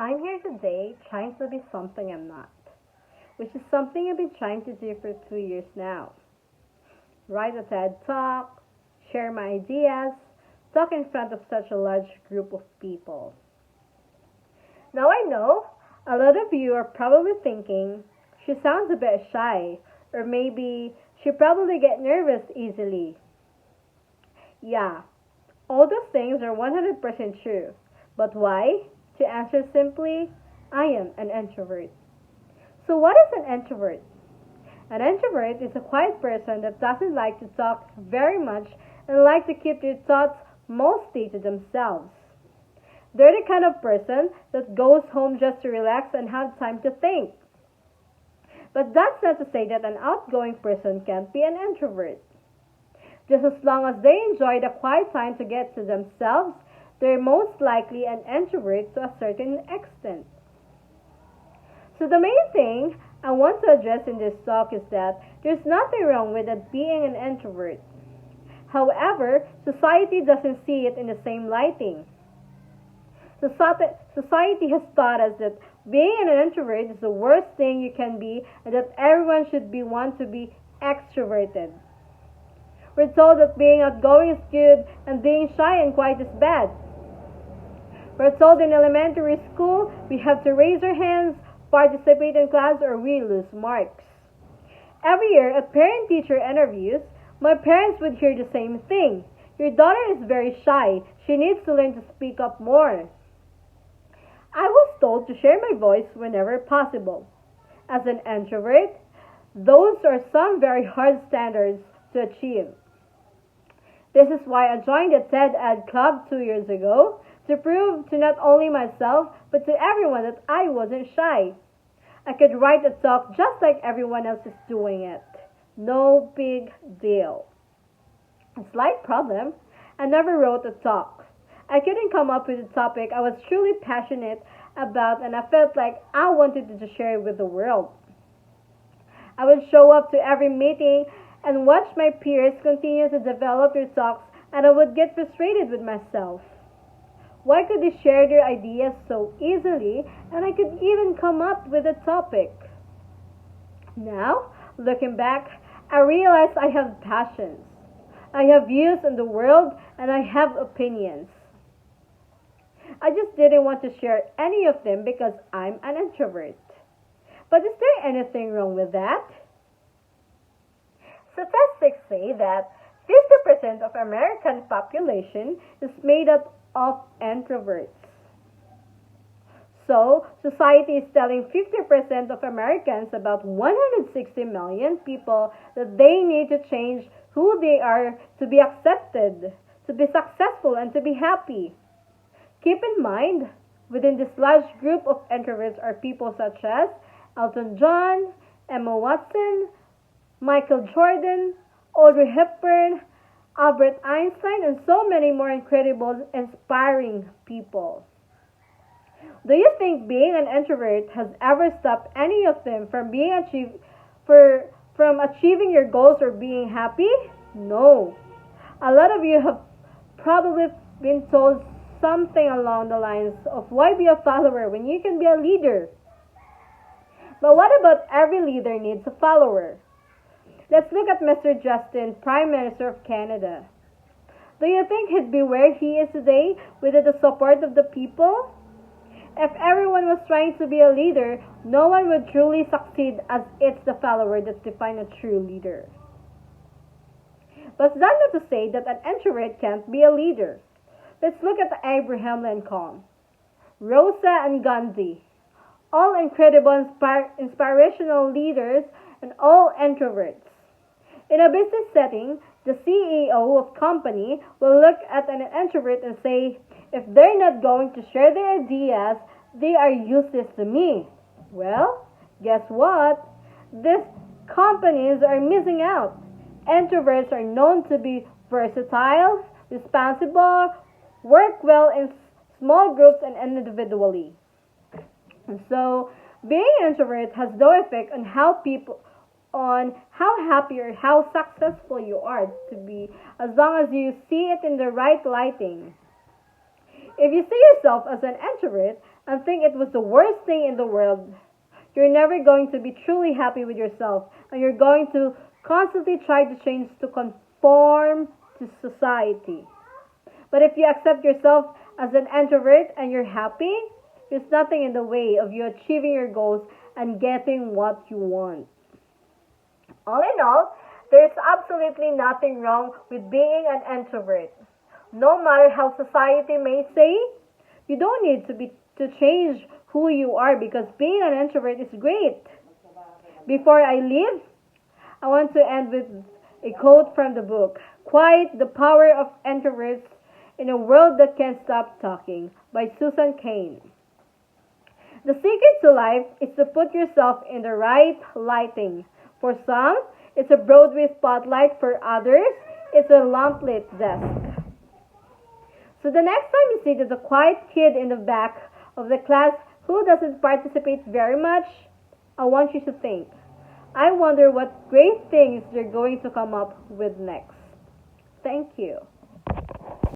I'm here today trying to be something I'm not, which is something I've been trying to do for 2 years now. Write a TED talk, share my ideas, talk in front of such a large group of people. Now I know a lot of you are probably thinking she sounds a bit shy, or maybe she probably get nervous easily. Yeah, all those things are 100% true. But why? To answer simply, I am an introvert. So what is an introvert? An introvert is a quiet person that doesn't like to talk very much and like to keep their thoughts mostly to themselves. They're the kind of person that goes home just to relax and have time to think. But that's not to say that an outgoing person can't be an introvert. Just as long as they enjoy the quiet time to get to themselves, they're most likely an introvert to a certain extent. So the main thing I want to address in this talk is that there's nothing wrong with it being an introvert. However, society doesn't see it in the same lighting. Society has taught us that being an introvert is the worst thing you can be and that everyone should be want to be extroverted. We're told that being outgoing is good and being shy and quiet is bad. We're told in elementary school we have to raise our hands, participate in class, or we lose marks. Every year at parent-teacher interviews, my parents would hear the same thing. Your daughter is very shy. She needs to learn to speak up more. I was told to share my voice whenever possible. As an introvert, those are some very hard standards to achieve. This is why I joined the TED Ed Club 2 years ago to prove to not only myself but to everyone that I wasn't shy. I could write a talk just like everyone else is doing it. No big deal. A slight problem, I never wrote a talk. I couldn't come up with a topic I was truly passionate about and I felt like I wanted to share it with the world. I would show up to every meeting and watch my peers continue to develop their talks and I would get frustrated with myself. Why could they share their ideas so easily and I could even come up with a topic? Now, looking back, I realize I have passions. I have views on the world and I have opinions. I just didn't want to share any of them because I'm an introvert. But is there anything wrong with that? Statistics say that 50% of American population is made up of introverts. So, society is telling 50% of Americans, about 160 million people, that they need to change who they are to be accepted, to be successful, and to be happy. Keep in mind, within this large group of introverts are people such as Elton John, Emma Watson, Michael Jordan, Audrey Hepburn, Albert Einstein, and so many more incredible, inspiring people. Do you think being an introvert has ever stopped any of them from from achieving your goals or being happy? No. A lot of you have probably been told something along the lines of why be a follower when you can be a leader? But what about every leader needs a follower? Let's look at Mr. Justin, Prime Minister of Canada. Do you think he'd be where he is today without the support of the people? If everyone was trying to be a leader, no one would truly succeed as it's the follower that defines a true leader. But that's not to say that an introvert can't be a leader. Let's look at Abraham Lincoln, Rosa and Gandhi, all incredible inspirational leaders and all introverts. In a business setting, the CEO of company will look at an introvert and say, if they're not going to share their ideas, they are useless to me. Well, guess what? These companies are missing out. Introverts are known to be versatile, responsible, work well in small groups and individually. And so, being an introvert has no effect on how happy or how successful you are to be, as long as you see it in the right lighting. If you see yourself as an introvert and think it was the worst thing in the world, you're never going to be truly happy with yourself, and you're going to constantly try to change to conform to society. But if you accept yourself as an introvert and you're happy, there's nothing in the way of you achieving your goals and getting what you want. All in all, there's absolutely nothing wrong with being an introvert. No matter how society may say, you don't need to change who you are, because being an introvert is great. Before I leave, I want to end with a quote from the book, Quiet: The Power of Introverts in a World That Can't Stop Talking, by Susan Cain. The secret to life is to put yourself in the right lighting. For some, it's a Broadway spotlight. For others, it's a lamplit desk. So the next time you see there's a quiet kid in the back of the class who doesn't participate very much, I want you to think, I wonder what great things they're going to come up with next. Thank you.